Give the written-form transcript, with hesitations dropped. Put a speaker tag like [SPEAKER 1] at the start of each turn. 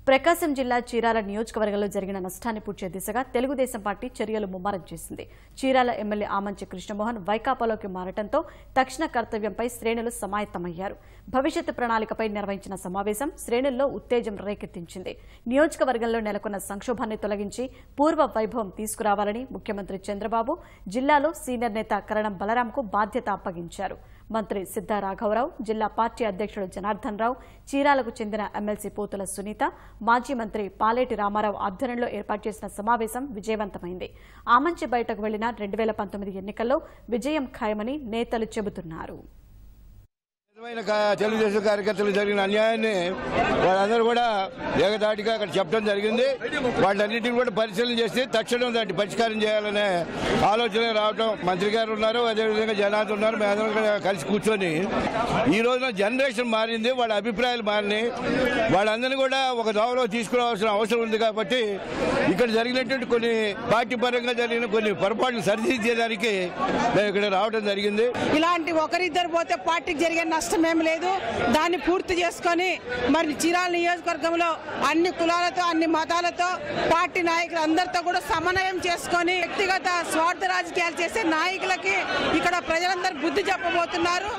[SPEAKER 1] ప్రకాశం జిల్లా చీరాల నియోజకవర్గంలో జరిగిన నష్టాన్ని పూడ్చే దిశగా తెలుగుదేశం పార్టీ చర్యలు ముమ్మరం చేసింది. చీరాల ఎమ్మెల్యే ఆమంచి కృష్ణమోహన్ వైకాపాలోకి మారటంతో తక్షణ కర్తవ్యంపై శ్రేణులు సమాయత్తమయ్యారు. భవిష్యత్తు ప్రణాళికపై నిర్వహించిన సమావేశం శ్రేణుల్లో ఉత్తేజం రేకెత్తించింది. నియోజకవర్గంలో నెలకొన్న సంక్షోభాన్ని తొలగించి పూర్వ వైభవం తీసుకురావాలని ముఖ్యమంత్రి చంద్రబాబు జిల్లాలో సీనియర్ నేత కరణం బలరాంకు బాధ్యత అప్పగించారు. మంత్రి సిద్ధా రాఘవరావు, జిల్లా పార్టీ అధ్యక్షుడు జనార్దన్ రావు, చీరాలకు చెందిన ఎమ్మెల్సీ పోతుల సునీత, మాజీ మంత్రి పాలేటి రామారావు ఆధ్వర్యంలో ఏర్పాటు చేసిన సమావేశం విజయవంతమైంది. ఆమంచి బయటకు వెళ్లిన 2019 ఎన్నికల్లో విజయం ఖాయమని నేతలు చెబుతున్నారు.
[SPEAKER 2] తెలుగుదేశం కార్యకర్తలు జరిగిన అన్యాయాన్ని వాళ్ళందరూ కూడా ఏకదాటిగా అక్కడ చెప్పడం జరిగింది. వాళ్ళన్నింటినీ కూడా పరిశీలన చేసి తక్షణం దాన్ని పరిష్కారం చేయాలనే ఆలోచన రావడం. మంత్రి గారు ఉన్నారు, అదేవిధంగా జనాలు ఉన్నారు. మేమందరం కూడా కలిసి కూర్చొని ఈ రోజున జనరేషన్ మారింది, వాళ్ళ అభిప్రాయాలు మారినాయి. వాళ్ళందరినీ కూడా ఒక దోవలో తీసుకురావాల్సిన అవసరం ఉంది. కాబట్టి ఇక్కడ జరిగినటువంటి కొన్ని పార్టీ పరంగా జరిగిన కొన్ని పొరపాట్లు సరిదిద్దేదానికి మేము ఇక్కడ రావడం జరిగింది.
[SPEAKER 3] ఇలాంటి ఒకరిద్దరు పోతే పార్టీకి జరిగే నష్టమేం లేదు. దాన్ని పూర్తి చేసుకొని మరి చీరాల నియోజకవర్గంలో అన్ని కులాలతో అన్ని మతాలతో పార్టీ నాయకులు అందరితో కూడా సమన్వయం చేసుకొని వ్యక్తిగత స్వార్థ రాజకీయాలు చేసే నాయకులకి ఇక్కడ ప్రజలందరూ బుద్ధి చెప్పబోతున్నారు.